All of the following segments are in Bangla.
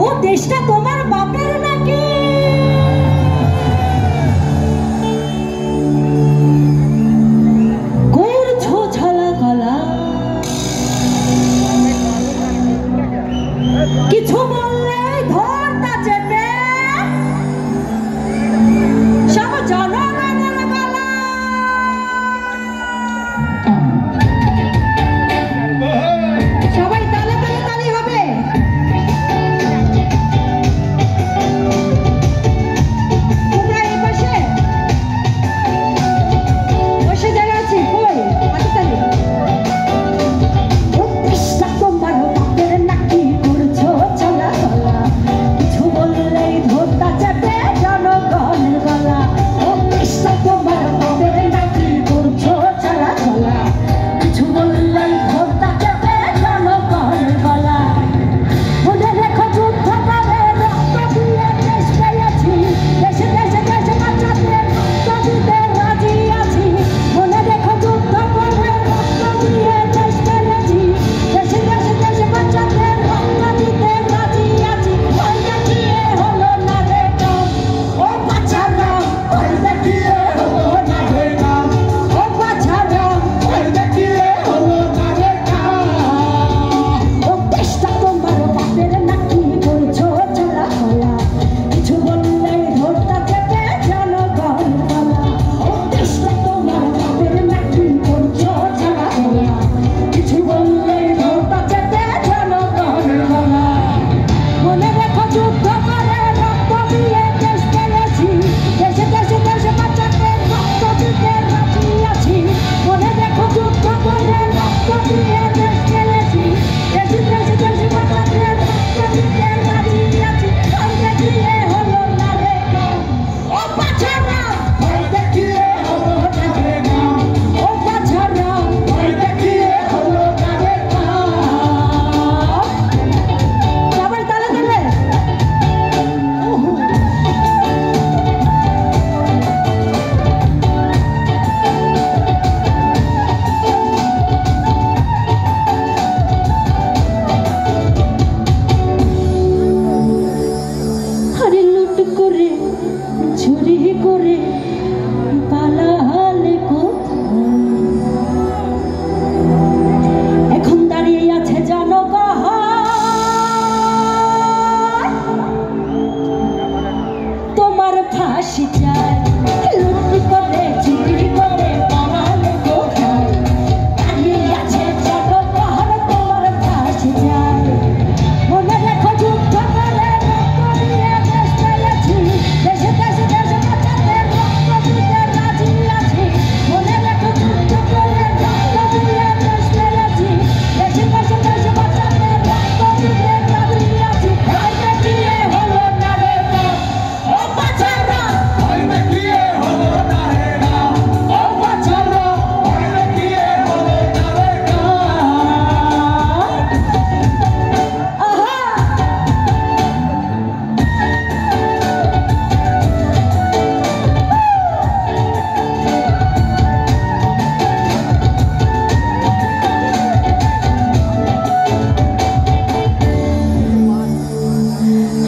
ও দেশটা তোমার বাপের নাকি? করছো ছলা গলা, কিছু বললে ধরতা চেপে সব জনগণের গলা। সবাই তালে তালে তালি হবে। তোমরা এই পাশে বসে জায়গা আছি, কই হাতে তালি। ও কৃষ্ণ তোমার বাপের নাকি, করছো চলা চলা, কিছু বললেই ধরতা চেপে জনগণের গলা। ও কৃষ্ণ তোমার বাপের নাকি, করছো চলা চলা, কিছু বললেই ধরতা চেপে জনগণের গলা। মনে রেখো যুদ্ধ করে রক্ত দিয়ে দেশ পেয়েছি, দেশে দেশে দেশে বাঁচাতে রক্ত দিতে রাজি আছি। মনে রেখো যুদ্ধ করে রক্ত দিয়ে দেশ পেয়েছি, দেশে দেশে দেশে বাঁচাতে রক্ত দিতে রাজি আছি। ওই দেখিয়ে হলো না রে কাম, ও বাছারা ওই দেখিয়ে হলো না রে কাম, ও বাছারা ওই দেখিয়ে হলো না রে কাম। ও দেশটা তোমার বাপের নাকি, করছো চলা চলা, কিছু বললেই ধরতা চেপে জনগণের গলা। ও দেশটা তোমার বাপের নাকি, করছো চলা চলা, কিছু বললেই ধরতা চেপে জনগণের গলা। মনে রেখো যুদ্ধ করে রক্ত দিয়ে দেশ পেয়েছি, দেশে দেশে দেশে বাঁচাতে রক্ত দিতে রাজি আছি। মনে রেখো যুদ্ধ করে রক্ত দিয়ে দেশ পেয়েছি, দেশে দেশে দেশে বাঁচাতে রক্ত দিতে রাজি আছি। ওই দেখিয়ে হলো না রে কাম, ও বাছারা ওই দেখিয়ে হলো না রে কাম, ও বাছারা ওই দেখিয়ে হলো না রে কাম। সবাই তালে তালে। আরে লুট করে চুরি করে পালালে কোথায়, এখন দাঁড়িয়ে আছে জনগণ তোমার ফাঁসি চাই। লুট করে চুরি করে পালালে কোথায়, দাঁড়িয়ে আছে জনগণ তোমার ফাঁসি চাই। মনে রেখো যুদ্ধ করে রক্ত দিয়ে দেশ পেয়েছি, দেশে দেশে দেশে বাঁচাতে রক্ত দিতে রাজি আছি। মনে রেখো যুদ্ধ করে রক্ত দিয়ে দেশ পেয়েছি, দেশে দেশে দেশে বাঁচাতে রক্ত দিতে রাজি আছি। ওই দেখিয়ে হলো না রে কাম, ও বাছারা ওই দেখিয়ে হলো না রে কাম, ও বাছারা ওই দেখিয়ে হলো না রে কাম। আহা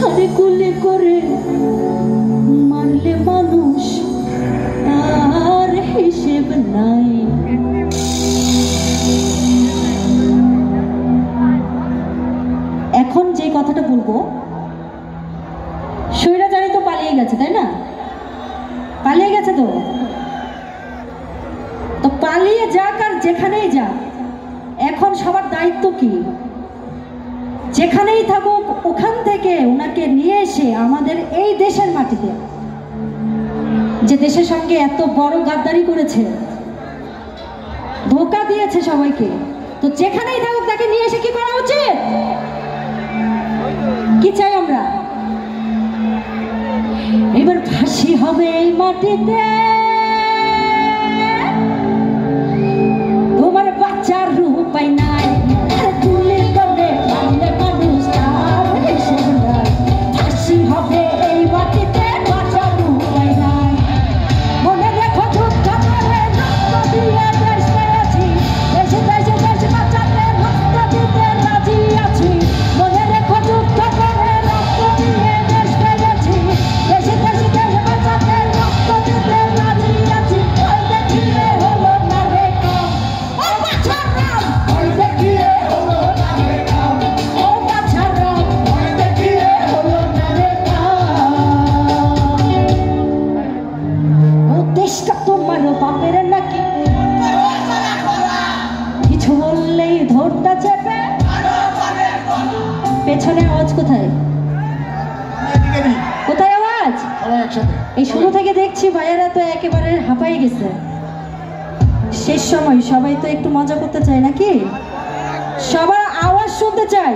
আরে গুলি করে মারলে মানুষ তার হিসেব নাই। এখন যে কথাটা বলবো, স্বৈরাচারী তো পালিয়ে গেছে, তাই না? পালিয়ে গেছে তো তো পালিয়ে যাক আর যেখানেই যাক, এখন সবার দায়িত্ব কি? যেখানেই থাকুক ওখান থেকে ওনাকে নিয়ে এসে আমাদের এই দেশের মাটিতে, যে দেশের সঙ্গে এত বড় গাদ্দারি করেছে, ধোঁকা দিয়েছে সবাইকে, তো যেখানেই থাকুক তাকে নিয়ে এসে কি করা উচিত? কি চাই আমরা? এবার ফাঁসি হবে এই মাটিতে, তোমার বাচ্চার উপায় নাই। গুলি করে মারলে মানুষ তার হিসেব নাই। ফাঁসি হবে এই মাটিতে, বাচ্চার উপায় নাই। মনে রেখো যুদ্ধ করে রক্ত দিয়ে দেশ পেয়েছি, দেশে দেশে দেশে বাঁচাতে রক্ত দিতে রাজি আছি। মনে রেখো যুদ্ধ করে রক্ত কোথায়? কোথায় আওয়াজ? এই শুরু থেকে দেখছি ভাইয়ারা তো একেবারে হাঁপাই গেছে। শেষ সময় সবাই তো একটু মজা করতে চায় নাকি? সবার আওয়াজ শুনতে চাই।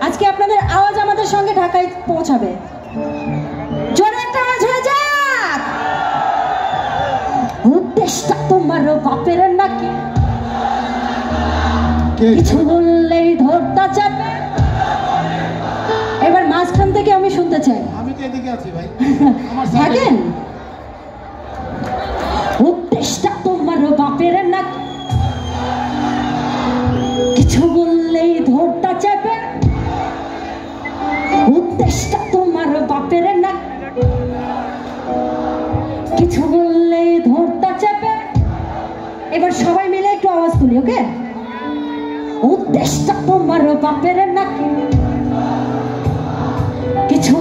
আজকে আপনাদের আওয়াজ আমাদের সঙ্গে ঢাকায় পৌঁছাবে। জোরে একটা আওয়াজ হয়ে যাক। উদ্দেশ্যটা তোমার বাপের নাকি? কিছু বললেই ধরতা চাপে। এবার মাঝখান থেকে আমি শুনতে চাই। আমি তো এদিকে আছি ভাই। থাকেন। উদ্দেশ্যটা তোমার বাপের নাকি? কিছু বললেই ধরতা চাপে। উদ্দেশ্যটা তোমার বাপের নাকি? কিছু বললেই ধরতা চাপে। এবার সবাই মিলে একটু আওয়াজ তুলি, ওকে? উদ্দেশ্যটা তোমার বাপের নাকি? কিছু